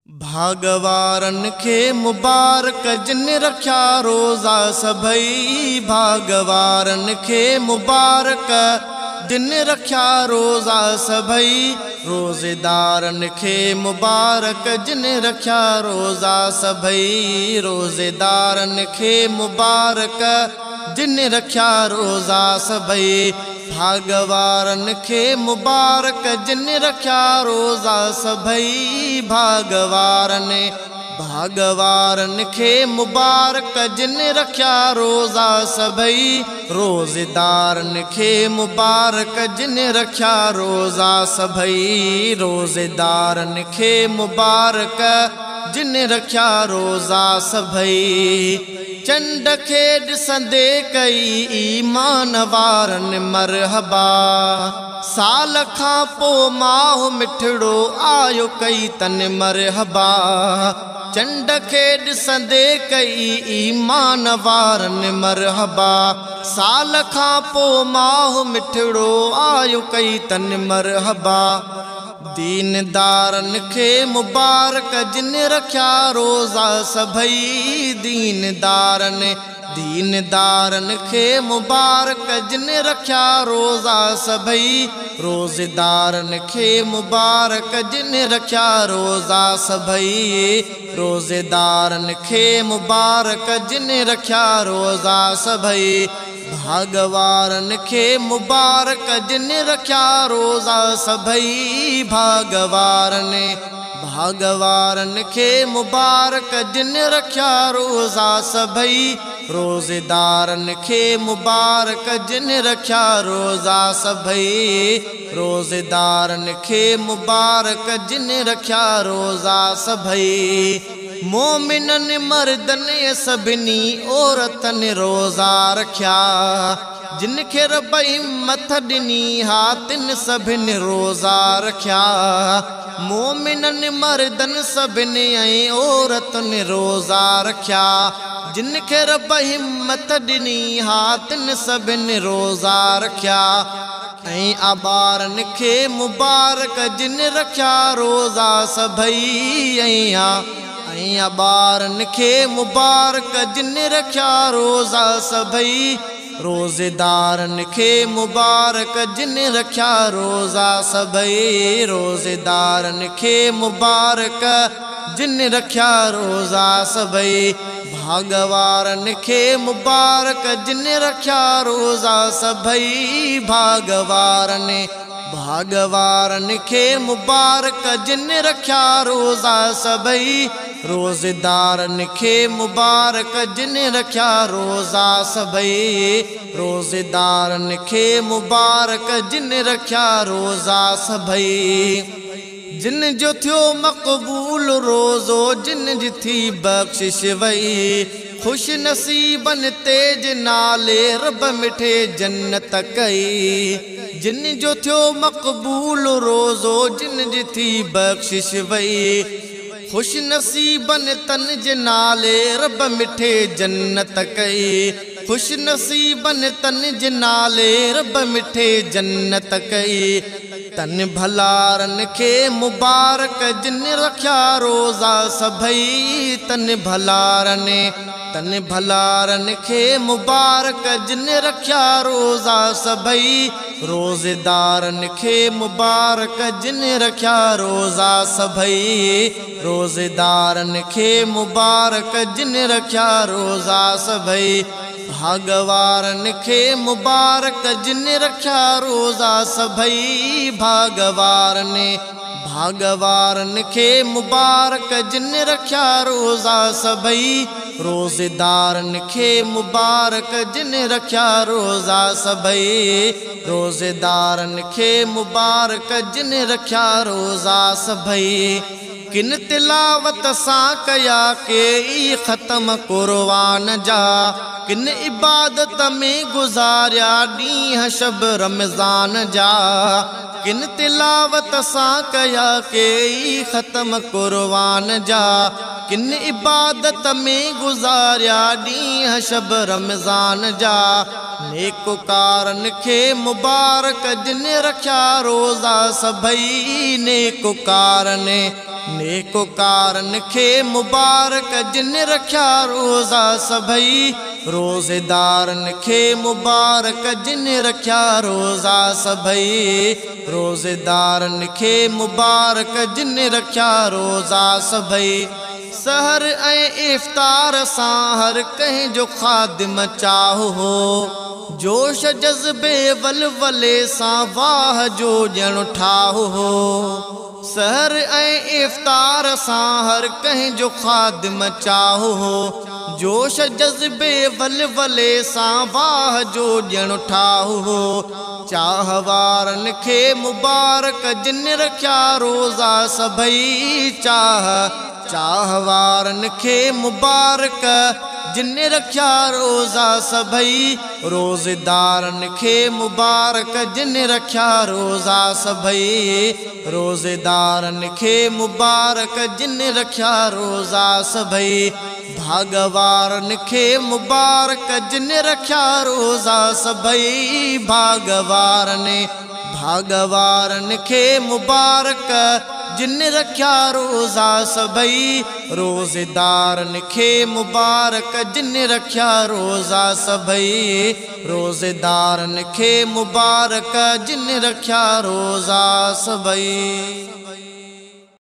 भागवारन खे मुबारक जिन रख्या रोज़ा सभई। भागवारन खे मुबारक जिन रख्या रोज़ा सभई। रोज़ेदारन खे मुबारक जिन रख्या रोज़ा सभई। रोज़ेदारन खे मुबारक जिन रख्या रोज़ा सभई। भागवारन खे मुबारक जिन रख्या रोज़ा सभई। भागवारन खे मुबारक जिन रख्या रोज़ा सभई। रोज़ेदारन खे मुबारक जिन रख्या रोज़ा सभई। रोज़ेदारन खे मुबारक जिन रख्या रोज़ा सभई। चंड खे ॾिसंदे कई ईमान वारन मरहबा। साल खां पोइ माहो मिठड़ो आयो कई तन मरहबा। चंड खे ॾिसंदे कई ईमान वारन मरहबा। साल खां पोइ माहो मिठड़ो आयो कई तन मरहबा। दीनदारन खे मुबारक जिन रख्या रोज़ा सभई। दीनदारन खे मुबारक जिन रख्या रोज़ा सभई। रोज़ेदारन खे मुबारक जिन रख्या रोज़ा सभई। रोज़ेदारन खे मुबारक जिन रख्या रोज़ा सभई। भागवारन खे मुबारक जिन रख्या रोज़ा सभई। भागवारन खे मुबारक जिन रख्या रोज़ा सभई। रोज़ेदारन खे मुबारक जिन रख्या रोज़ा सभई। रोज़ेदारन खे मुबारक जिन रख्या रोज़ा सभई। मोमिनन मर्दन सभिनी औरतन रोज़ा रख्या। जिन खे रब हिम्मत ॾिनी हा तिन सभिनी रोज़ा रख्या। मोमिनन मर्दन सभिनी ऐं औरतन रोज़ा रख्या। जिन खे रब हिम्मत ॾिनी हा तिन सभिनी रोज़ा रख्या। ऐं आबारन खे मुबारक जिन रख्या रोज़ा सभई। ऐं आबारन खे मुबारक जिन रख्या रोज़ा सभई। रोज़ेदारन खे मुबारक जिन रख्या रोज़ा सभई। रोज़ेदारन खे मुबारक जिन रख्या रोज़ा सभई। भागवारन खे मुबारक जिन रख्या रोज़ा सभई। भागवारन खे मुबारक जिन रख्या रोज़ा सभई। रोज़ेदारन खे मुबारक जिन रख्या रोज़ा सभई। रोज़ेदारन खे मुबारक जिन रख्या रोज़ा सभई। जिन जो थियो मक़बूल रोज़ो जिन जी थी बख़्शिश वई। खुश नसीबन तेज नाले रब मिठे जन्नत कई। जिन जो थियो मक़बूल रोज़ो जिन जी थी बख़्शिश वई। खुश नसीबन तन जे नाले रब मिठे जन्नत कई। खुश नसीबन तन जे नाले रब मिठे जन्नत कई। तन भलारन खे मुबारक जिन रख्या रोज़ा सभई। तन भलारन खे मुबारक जिन रख्या रोज़ा सभई। रोज़ेदारन खे मुबारक जिन रख्या रोज़ा सभई। रोज़ेदारन खे मुबारक जिन रख्या रोज़ा सभई। भागवारन खे मुबारक जिन रख्या रोज़ा सभई। भागवारन खे मुबारक जिन रख्या रोज़ा सभई। रोज़ेदारन खे मुबारक जिन रख्या रोज़ा सभई। रोज़ेदारन खे मुबारक जिन रख्या रोज़ा सभई। किन तिलावत सां कया के ई ख़त्म कुरबान जा। किन इबादत में गुज़ारिया ॾींहं शब रमज़ान जा। किन तिलावत सां कया के ई ख़त्म कुरबान जा। किन इबादत में गुज़ारिया ॾींहं शब रमज़ान जा। नेकुकारन खे मुबारक जिन रख्या रोज़ा सभई। नेकोकारन खे मुबारक जिन रखिया रोज़ा सभई। रोज़ेदारन खे मुबारक जिन रखिया रोज़ा सभई। रोज़ेदारन खे मुबारक जिन रखिया रोज़ा सभई। सहर ऐं इफ्तार सां हर कंहिं जो ख़ादिम चाहो हो। जोश जज़्बे वलवले सां वाह जो ॼण ठाहो हो। सहर ऐं इफ्तार सां हर कंहिं जो ख़ादिम चाहो हो। जोश जज़्बे वलवले सां वाह जो ॼण ठाहो हो। चाह वारन खे मुबारक जिन रखिया रोज़ा सभई। चाह वारन खे मुबारक जिन रखिया रोज़ा सभई। रोज़ेदारन खे मुबारक जिन रखिया रोज़ा सभई। रोज़ेदारन खे मुबारक जिन रखिया रोज़ा सभई। भागवारन खे मुबारक जिन रखिया रोज़ा सभई। भागवारन खे मुबारक जिन रखिया रोज़ा सभई। रोज़ेदारन खे मुबारक जिन रखिया रोज़ा सभई। रोज़ेदारन खे मुबारक जिन रखिया रोज़ा सभई।